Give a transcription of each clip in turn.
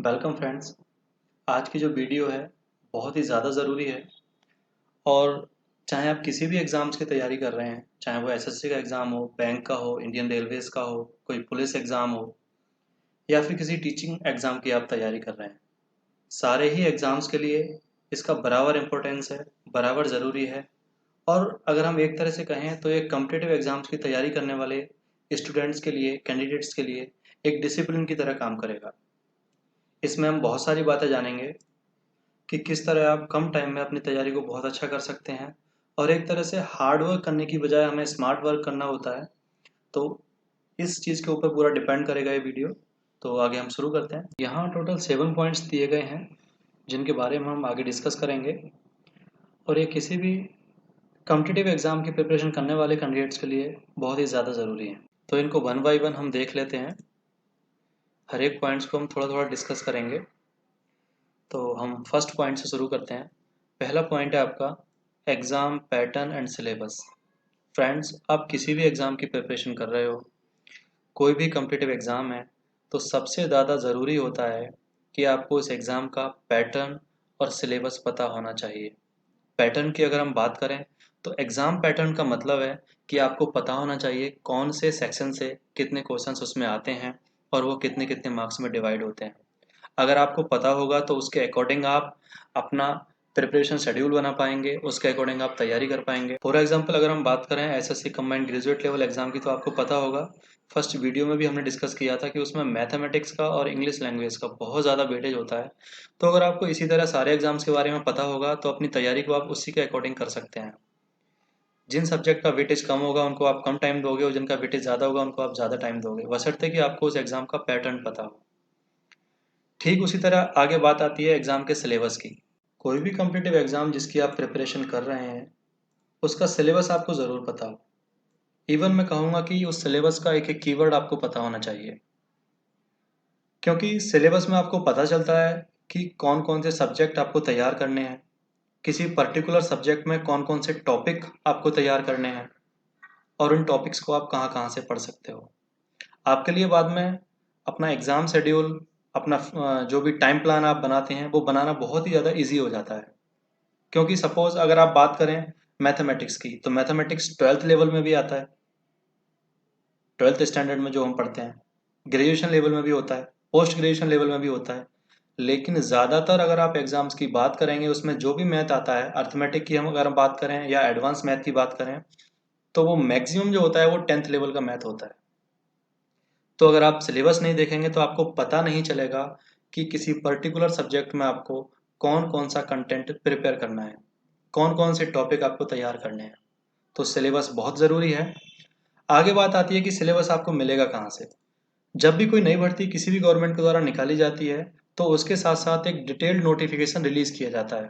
Welcome friends. आज की जो वीडियो है बहुत ही ज़्यादा ज़रूरी है। और चाहे आप किसी भी एग्ज़ाम्स की तैयारी कर रहे हैं, चाहे वो एसएससी का एग्ज़ाम हो, बैंक का हो, इंडियन रेलवेज़ का हो, कोई पुलिस एग्ज़ाम हो या फिर किसी टीचिंग एग्ज़ाम की आप तैयारी कर रहे हैं, सारे ही एग्ज़ाम्स के लिए इसका बराबर इम्पोर्टेंस है, बराबर ज़रूरी है। और अगर हम एक तरह से कहें तो ये कॉम्पिटिटिव एग्ज़ाम्स की तैयारी करने वाले स्टूडेंट्स के लिए, कैंडिडेट्स के लिए एक डिसिप्लिन की तरह काम करेगा। इसमें हम बहुत सारी बातें जानेंगे कि किस तरह आप कम टाइम में अपनी तैयारी को बहुत अच्छा कर सकते हैं और एक तरह से हार्ड वर्क करने की बजाय हमें स्मार्ट वर्क करना होता है। तो इस चीज़ के ऊपर पूरा डिपेंड करेगा ये वीडियो। तो आगे हम शुरू करते हैं। यहाँ टोटल 7 पॉइंट्स दिए गए हैं जिनके बारे में हम आगे डिस्कस करेंगे और ये किसी भी कॉम्पिटिटिव एग्ज़ाम की प्रिपरेशन करने वाले कैंडिडेट्स के लिए बहुत ही ज़्यादा ज़रूरी है। तो इनको वन बाई वन हम देख लेते हैं। हर एक पॉइंट्स को हम थोड़ा थोड़ा डिस्कस करेंगे। तो हम फर्स्ट पॉइंट से शुरू करते हैं। पहला पॉइंट है आपका exam pattern and syllabus. Friends, आप किसी भी एग्ज़ाम की प्रिपरेशन कर रहे हो, कोई भी कॉम्पिटिटिव एग्ज़ाम है, तो सबसे ज़्यादा ज़रूरी होता है कि आपको इस एग्ज़ाम का पैटर्न और सिलेबस पता होना चाहिए। पैटर्न की अगर हम बात करें तो एग्ज़ाम पैटर्न का मतलब है कि आपको पता होना चाहिए कौन से सेक्शन से कितने क्वेश्चंस उसमें आते हैं और वो कितने कितने मार्क्स में डिवाइड होते हैं। अगर आपको पता होगा तो उसके अकॉर्डिंग आप अपना प्रिपरेशन शेड्यूल बना पाएंगे, उसके अकॉर्डिंग आप तैयारी कर पाएंगे। फॉर एग्जांपल अगर हम बात करें SSC combined graduate level exam की, तो आपको पता होगा फर्स्ट वीडियो में भी हमने डिस्कस किया था कि उसमें मैथमेटिक्स का और इंग्लिश लैंग्वेज का बहुत ज़्यादा वेटेज होता है। तो अगर आपको इसी तरह सारे एग्जाम्स के बारे में पता होगा तो अपनी तैयारी को आप उसी के अकॉर्डिंग कर सकते हैं। जिन सब्जेक्ट का वेटेज कम होगा उनको आप कम टाइम दोगे और जिनका वेटेज ज़्यादा होगा उनको आप ज़्यादा टाइम दोगे, बशर्ते कि आपको उस एग्ज़ाम का पैटर्न पता हो। ठीक उसी तरह आगे बात आती है एग्ज़ाम के सिलेबस की। कोई भी कॉम्पिटिटिव एग्ज़ाम जिसकी आप प्रिपरेशन कर रहे हैं, उसका सिलेबस आपको ज़रूर पता हो। इवन मैं कहूँगा कि उस सिलेबस का एक एक कीवर्ड आपको पता होना चाहिए, क्योंकि सिलेबस में आपको पता चलता है कि कौन कौन से सब्जेक्ट आपको तैयार करने हैं, किसी पर्टिकुलर सब्जेक्ट में कौन कौन से टॉपिक आपको तैयार करने हैं और उन टॉपिक्स को आप कहाँ कहाँ से पढ़ सकते हो। आपके लिए बाद में अपना एग्ज़ाम शेड्यूल, अपना जो भी टाइम प्लान आप बनाते हैं वो बनाना बहुत ही ज़्यादा ईजी हो जाता है। क्योंकि सपोज़ अगर आप बात करें मैथमेटिक्स की, तो मैथमेटिक्स 12th लेवल में भी आता है, 12th स्टैंडर्ड में जो हम पढ़ते हैं, ग्रेजुएशन लेवल में भी होता है, पोस्ट ग्रेजुएशन लेवल में भी होता है। लेकिन ज़्यादातर अगर आप एग्ज़ाम्स की बात करेंगे उसमें जो भी मैथ आता है, अर्थमेटिक की हम अगर बात करें या एडवांस मैथ की बात करें, तो वो मैक्सिमम जो होता है वो 10th लेवल का मैथ होता है। तो अगर आप सिलेबस नहीं देखेंगे तो आपको पता नहीं चलेगा कि किसी पर्टिकुलर सब्जेक्ट में आपको कौन कौन सा कंटेंट प्रिपेयर करना है, कौन कौन से टॉपिक आपको तैयार करने हैं। तो सिलेबस बहुत ज़रूरी है। आगे बात आती है कि सिलेबस आपको मिलेगा कहाँ से। जब भी कोई नई भर्ती किसी भी गवर्नमेंट के द्वारा निकाली जाती है तो उसके साथ साथ एक डिटेल्ड नोटिफिकेशन रिलीज़ किया जाता है।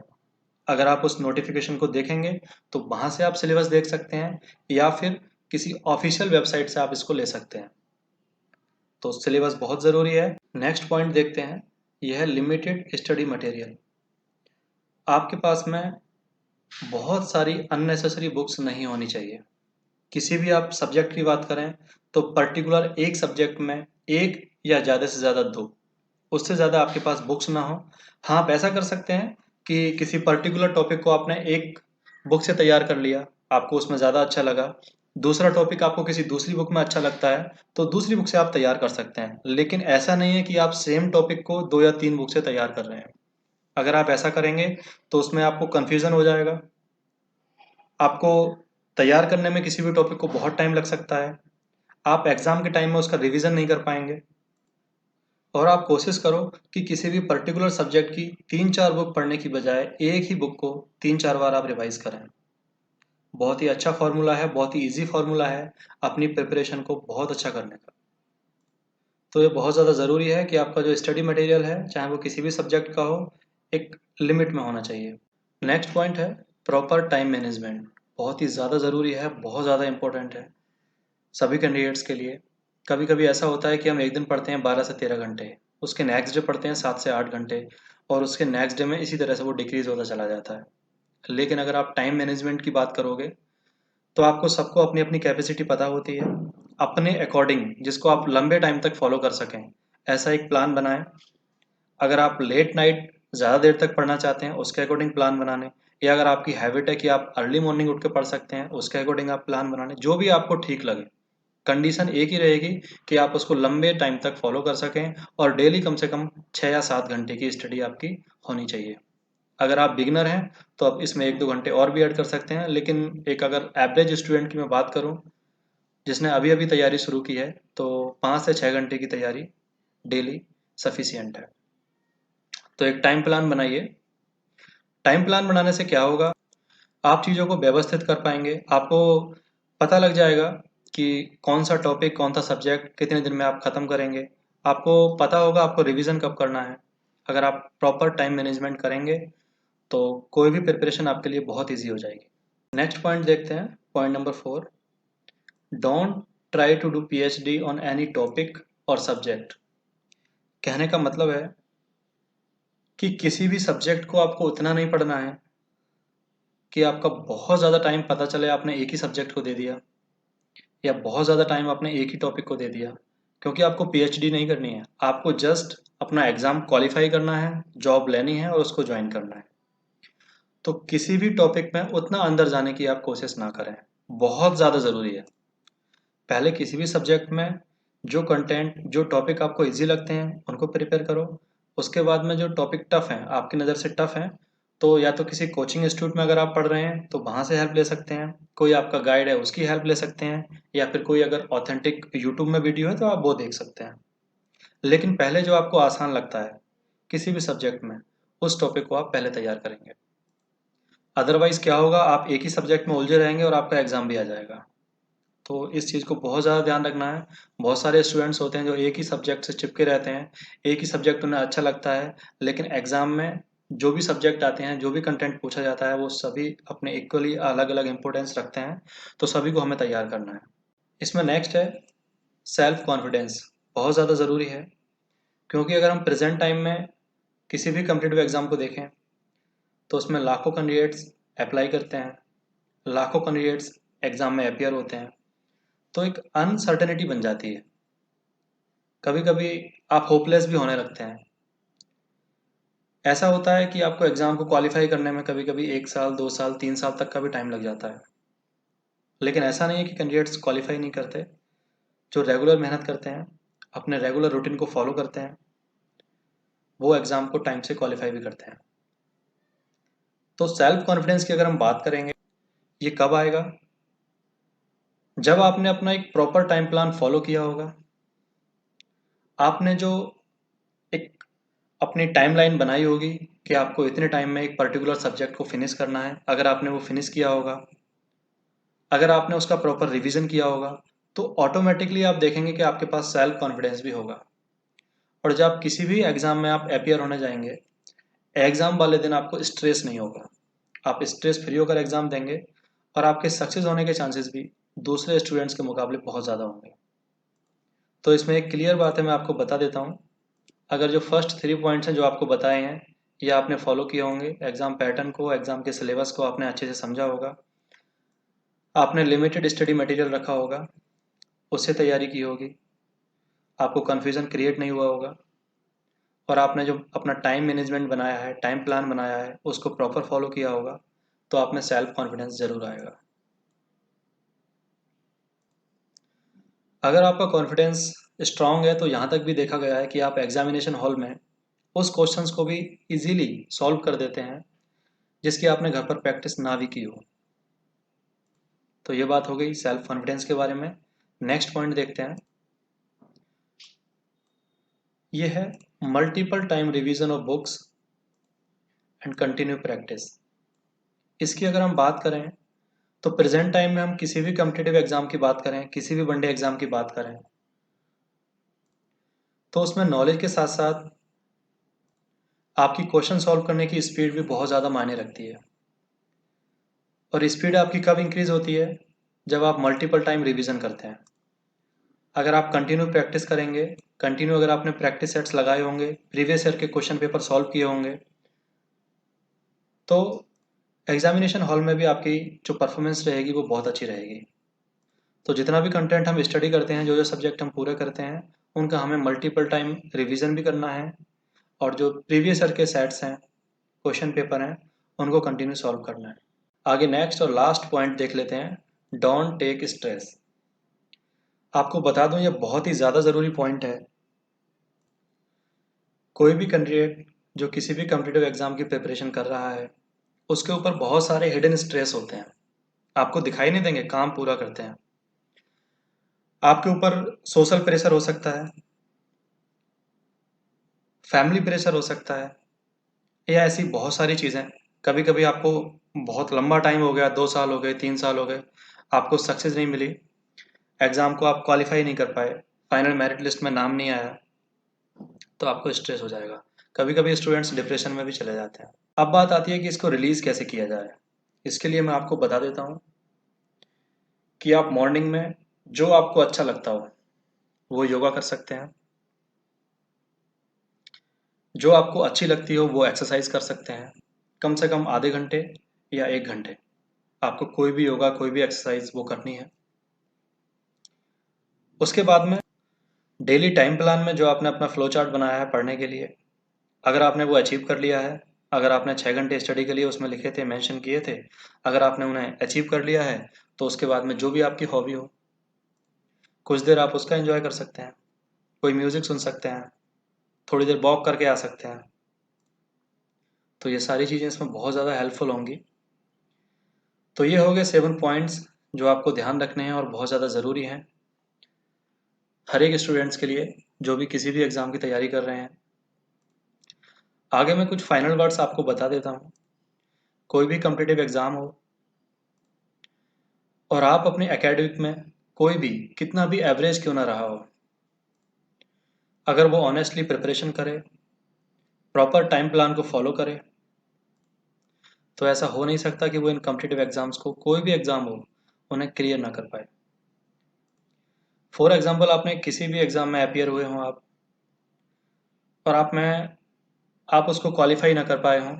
अगर आप उस नोटिफिकेशन को देखेंगे तो वहाँ से आप सिलेबस देख सकते हैं या फिर किसी ऑफिशियल वेबसाइट से आप इसको ले सकते हैं। तो सिलेबस बहुत ज़रूरी है। नेक्स्ट पॉइंट देखते हैं, यह है लिमिटेड स्टडी मटेरियल। आपके पास में बहुत सारी अननेसेसरी बुक्स नहीं होनी चाहिए। किसी भी आप सब्जेक्ट की बात करें तो पर्टिकुलर एक सब्जेक्ट में एक या ज़्यादा से ज़्यादा दो, उससे ज़्यादा आपके पास बुक्स ना हो। हाँ, आप ऐसा कर सकते हैं कि किसी पर्टिकुलर टॉपिक को आपने एक बुक से तैयार कर लिया, आपको उसमें ज़्यादा अच्छा लगा, दूसरा टॉपिक आपको किसी दूसरी बुक में अच्छा लगता है तो दूसरी बुक से आप तैयार कर सकते हैं। लेकिन ऐसा नहीं है कि आप सेम टॉपिक को 2 या 3 बुक से तैयार कर रहे हैं। अगर आप ऐसा करेंगे तो उसमें आपको कन्फ्यूज़न हो जाएगा। आपको तैयार करने में किसी भी टॉपिक को बहुत टाइम लग सकता है। आप एग्ज़ाम के टाइम में उसका रिवीजन नहीं कर पाएंगे। और आप कोशिश करो कि किसी भी पर्टिकुलर सब्जेक्ट की 3-4 बुक पढ़ने की बजाय एक ही बुक को 3-4 बार आप रिवाइज करें। बहुत ही अच्छा फार्मूला है, बहुत ही ईजी फार्मूला है अपनी प्रिपरेशन को बहुत अच्छा करने का। तो ये बहुत ज़्यादा ज़रूरी है कि आपका जो स्टडी मटेरियल है, चाहे वो किसी भी सब्जेक्ट का हो, एक लिमिट में होना चाहिए। नेक्स्ट पॉइंट है प्रॉपर टाइम मैनेजमेंट। बहुत ही ज़्यादा ज़रूरी है, बहुत ज़्यादा इंपॉर्टेंट है सभी कैंडिडेट्स के लिए। कभी कभी ऐसा होता है कि हम एक दिन पढ़ते हैं 12 से 13 घंटे, उसके नेक्स्ट डे पढ़ते हैं 7 से 8 घंटे और उसके नेक्स्ट डे में इसी तरह से वो डिक्रीज़ होता चला जाता है। लेकिन अगर आप टाइम मैनेजमेंट की बात करोगे तो आपको सबको अपनी अपनी कैपेसिटी पता होती है। अपने अकॉर्डिंग जिसको आप लंबे टाइम तक फॉलो कर सकें, ऐसा एक प्लान बनाएं। अगर आप लेट नाइट ज़्यादा देर तक पढ़ना चाहते हैं उसके अकॉर्डिंग प्लान बनाने, या अगर आपकी हैबिट है कि आप अर्ली मॉर्निंग उठ के पढ़ सकते हैं उसके अकॉर्डिंग आप प्लान बनाने, जो भी आपको ठीक लगे। कंडीशन एक ही रहेगी कि आप उसको लंबे टाइम तक फॉलो कर सकें और डेली कम से कम 6 या 7 घंटे की स्टडी आपकी होनी चाहिए। अगर आप बिगिनर हैं तो आप इसमें 1-2 घंटे और भी ऐड कर सकते हैं, लेकिन एक अगर एवरेज स्टूडेंट की मैं बात करूं जिसने अभी-अभी तैयारी शुरू की है, तो 5 से 6 घंटे की तैयारी डेली सफिशिएंट है। तो एक टाइम प्लान बनाइए। टाइम प्लान बनाने से क्या होगा, आप चीज़ों को व्यवस्थित कर पाएंगे। आपको पता लग जाएगा कि कौन सा टॉपिक, कौन सा सब्जेक्ट कितने दिन में आप ख़त्म करेंगे। आपको पता होगा आपको रिवीजन कब करना है। अगर आप प्रॉपर टाइम मैनेजमेंट करेंगे तो कोई भी प्रिपरेशन आपके लिए बहुत ईजी हो जाएगी। नेक्स्ट पॉइंट देखते हैं, point number 4। Don't try to do PhD on any topic और सब्जेक्ट। कहने का मतलब है कि किसी भी सब्जेक्ट को आपको उतना नहीं पढ़ना है कि आपका बहुत ज़्यादा टाइम पता चले आपने एक ही सब्जेक्ट को दे दिया, या बहुत ज़्यादा टाइम आपने एक ही टॉपिक को दे दिया, क्योंकि आपको पीएचडी नहीं करनी है। आपको जस्ट अपना एग्ज़ाम क्वालिफाई करना है, जॉब लेनी है और उसको ज्वाइन करना है। तो किसी भी टॉपिक में उतना अंदर जाने की आप कोशिश ना करें, बहुत ज़्यादा ज़रूरी है। पहले किसी भी सब्जेक्ट में जो कंटेंट, जो टॉपिक आपको इजी लगते हैं उनको प्रिपेयर करो। उसके बाद में जो टॉपिक टफ़ हैं, आपकी नज़र से टफ़ हैं, तो या तो किसी कोचिंग इंस्टीट्यूट में अगर आप पढ़ रहे हैं तो वहाँ से हेल्प ले सकते हैं, कोई आपका गाइड है उसकी हेल्प ले सकते हैं, या फिर कोई अगर ऑथेंटिक यूट्यूब में वीडियो है तो आप वो देख सकते हैं। लेकिन पहले जो आपको आसान लगता है किसी भी सब्जेक्ट में, उस टॉपिक को आप पहले तैयार करेंगे। अदरवाइज़ क्या होगा, आप एक ही सब्जेक्ट में उलझे रहेंगे और आपका एग्ज़ाम भी आ जाएगा। तो इस चीज़ को बहुत ज़्यादा ध्यान रखना है। बहुत सारे स्टूडेंट्स होते हैं जो एक ही सब्जेक्ट से चिपके रहते हैं, एक ही सब्जेक्ट उन्हें अच्छा लगता है, लेकिन एग्ज़ाम में जो भी सब्जेक्ट आते हैं, जो भी कंटेंट पूछा जाता है, वो सभी अपने इक्वली अलग-अलग इम्पोर्टेंस रखते हैं, तो सभी को हमें तैयार करना है। इसमें नेक्स्ट है सेल्फ कॉन्फिडेंस, बहुत ज़्यादा ज़रूरी है, क्योंकि अगर हम प्रेज़ेंट टाइम में किसी भी कॉम्पिटिटिव एग्ज़ाम को देखें, तो उसमें लाखों कैंडिडेट्स अप्लाई करते हैं, लाखों कैंडिडेट्स एग्ज़ाम में अपीयर होते हैं, तो एक अनसर्टेनिटी बन जाती है। कभी-कभी आप होपलेस भी होने लगते हैं। ऐसा होता है कि आपको एग्ज़ाम को क्वालिफ़ाई करने में कभी-कभी 1 साल, 2 साल, 3 साल तक का भी टाइम लग जाता है। लेकिन ऐसा नहीं है कि कैंडिडेट्स क्वालिफ़ाई नहीं करते। जो रेगुलर मेहनत करते हैं, अपने रेगुलर रूटीन को फ़ॉलो करते हैं, वो एग्ज़ाम को टाइम से क्वालिफ़ाई भी करते हैं। तो सेल्फ कॉन्फिडेंस की अगर हम बात करेंगे, ये कब आएगा? जब आपने अपना एक प्रॉपर टाइम प्लान फ़ॉलो किया होगा। आपने जो एक अपनी टाइमलाइन बनाई होगी कि आपको इतने टाइम में एक पर्टिकुलर सब्जेक्ट को फिनिश करना है, अगर आपने वो फिनिश किया होगा, अगर आपने उसका प्रॉपर रिवीजन किया होगा, तो ऑटोमेटिकली आप देखेंगे कि आपके पास सेल्फ कॉन्फिडेंस भी होगा। और जब किसी भी एग्ज़ाम में आप अपीयर होने जाएंगे, एग्ज़ाम वाले दिन आपको स्ट्रेस नहीं होगा। आप स्ट्रेस फ्री होकर एग्ज़ाम देंगे और आपके सक्सेस होने के चांसेस भी दूसरे स्टूडेंट्स के मुकाबले बहुत ज़्यादा होंगे। तो इसमें एक क्लियर बात है, मैं आपको बता देता हूँ। अगर जो फर्स्ट 3 पॉइंट्स हैं जो आपको बताए हैं, ये आपने फॉलो किए होंगे, एग्ज़ाम पैटर्न को, एग्ज़ाम के सिलेबस को आपने अच्छे से समझा होगा, आपने लिमिटेड स्टडी मटेरियल रखा होगा, उससे तैयारी की होगी, आपको कन्फ्यूज़न क्रिएट नहीं हुआ होगा, और आपने जो अपना टाइम मैनेजमेंट बनाया है, टाइम प्लान बनाया है, उसको प्रॉपर फॉलो किया होगा, तो आप में सेल्फ कॉन्फिडेंस ज़रूर आएगा। अगर आपका कॉन्फिडेंस स्ट्रांग है तो यहाँ तक भी देखा गया है कि आप एग्जामिनेशन हॉल में उस क्वेश्चंस को भी इजीली सॉल्व कर देते हैं जिसकी आपने घर पर प्रैक्टिस ना भी की हो। तो ये बात हो गई सेल्फ कॉन्फिडेंस के बारे में। नेक्स्ट पॉइंट देखते हैं, ये है multiple time revision of books and continue practice. इसकी अगर हम बात करें तो प्रेजेंट टाइम में हम किसी भी कॉम्पिटिटिव एग्जाम की बात करें, किसी भी वनडे एग्जाम की बात करें, तो उसमें नॉलेज के साथ साथ आपकी क्वेश्चन सॉल्व करने की स्पीड भी बहुत ज़्यादा मायने रखती है। और स्पीड आपकी कब इंक्रीज होती है? जब आप मल्टीपल टाइम रिवीजन करते हैं। अगर आप कंटिन्यू प्रैक्टिस करेंगे, कंटिन्यू अगर आपने प्रैक्टिस सेट्स लगाए होंगे, प्रीवियस ईयर के क्वेश्चन पेपर सॉल्व किए होंगे, तो एग्जामिनेशन हॉल में भी आपकी जो परफॉर्मेंस रहेगी वो बहुत अच्छी रहेगी। तो जितना भी कंटेंट हम स्टडी करते हैं, जो जो सब्जेक्ट हम पूरे करते हैं, उनका हमें मल्टीपल टाइम रिवीजन भी करना है और जो प्रीवियस ईयर के सेट्स हैं, क्वेश्चन पेपर हैं, उनको कंटिन्यू सॉल्व करना है। आगे नेक्स्ट और लास्ट पॉइंट देख लेते हैं, डोंट टेक स्ट्रेस। आपको बता दूं, ये बहुत ही ज़्यादा ज़रूरी पॉइंट है। कोई भी कैंडिडेट जो किसी भी कॉम्पिटिटिव एग्जाम की प्रिपरेशन कर रहा है, उसके ऊपर बहुत सारे हिडन स्ट्रेस होते हैं, आपको दिखाई नहीं देंगे, काम पूरा करते हैं। आपके ऊपर सोशल प्रेशर हो सकता है, फैमिली प्रेशर हो सकता है, या ऐसी बहुत सारी चीज़ें। कभी कभी आपको बहुत लंबा टाइम हो गया, 2 साल हो गए, 3 साल हो गए, आपको सक्सेस नहीं मिली, एग्ज़ाम को आप क्वालिफाई नहीं कर पाए, फाइनल मेरिट लिस्ट में नाम नहीं आया, तो आपको स्ट्रेस हो जाएगा। कभी कभी स्टूडेंट्स डिप्रेशन में भी चले जाते हैं। अब बात आती है कि इसको रिलीज़ कैसे किया जाए। इसके लिए मैं आपको बता देता हूँ कि आप मॉर्निंग में जो आपको अच्छा लगता हो वो योगा कर सकते हैं, जो आपको अच्छी लगती हो वो एक्सरसाइज कर सकते हैं, कम से कम आधे घंटे या 1 घंटे आपको कोई भी योगा, कोई भी एक्सरसाइज वो करनी है। उसके बाद में डेली टाइम प्लान में जो आपने अपना फ्लो चार्ट बनाया है पढ़ने के लिए, अगर आपने वो अचीव कर लिया है, अगर आपने 6 घंटे स्टडी के लिए उसमें लिखे थे, मेंशन किए थे, अगर आपने उन्हें अचीव कर लिया है, तो उसके बाद में जो भी आपकी हॉबी हो, कुछ देर आप उसका एंजॉय कर सकते हैं। कोई म्यूज़िक सुन सकते हैं, थोड़ी देर वॉक करके आ सकते हैं। तो ये सारी चीज़ें इसमें बहुत ज़्यादा हेल्पफुल होंगी। तो ये हो गए 7 पॉइंट्स जो आपको ध्यान रखने हैं और बहुत ज़्यादा ज़रूरी हैं हर एक स्टूडेंट्स के लिए जो भी किसी भी एग्ज़ाम की तैयारी कर रहे हैं। आगे मैं कुछ फाइनल वर्ड्स आपको बता देता हूँ। कोई भी कॉम्पिटिटिव एग्ज़ाम हो और आप अपने एकेडमिक में कोई भी कितना भी एवरेज क्यों ना रहा हो, अगर वो ऑनेस्टली प्रिपरेशन करे, प्रॉपर टाइम प्लान को फॉलो करे, तो ऐसा हो नहीं सकता कि वो इन कॉम्पिटिटिव एग्ज़ाम्स को, कोई भी एग्ज़ाम हो, उन्हें क्लियर ना कर पाए। फॉर एग्ज़ाम्पल, आपने किसी भी एग्ज़ाम में अपीयर हुए हों आप, और आप उसको क्वालिफाई ना कर पाए हों,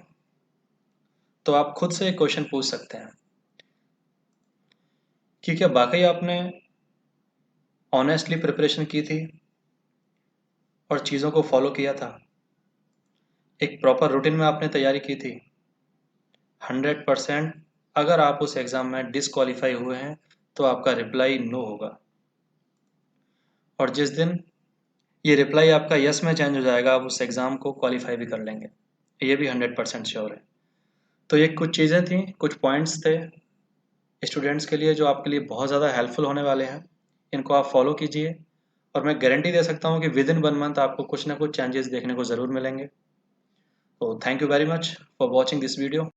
तो आप खुद से एक क्वेश्चन पूछ सकते हैं कि क्या वाकई आपने ऑनेस्टली प्रिपरेशन की थी और चीज़ों को फॉलो किया था, एक प्रॉपर रूटीन में आपने तैयारी की थी। 100% अगर आप उस एग्ज़ाम में डिसक्वालीफाई हुए हैं तो आपका रिप्लाई नो होगा, और जिस दिन ये रिप्लाई आपका यस में चेंज हो जाएगा, आप उस एग्ज़ाम को क्वालिफाई भी कर लेंगे, ये भी 100% श्योर है। तो ये कुछ चीज़ें थी, कुछ पॉइंट्स थे स्टूडेंट्स के लिए जो आपके लिए बहुत ज़्यादा हेल्पफुल होने वाले हैं। इनको आप फॉलो कीजिए और मैं गारंटी दे सकता हूँ कि विद इन 1 मंथ आपको कुछ ना कुछ चेंजेस देखने को ज़रूर मिलेंगे। तो thank you very much for watching this video.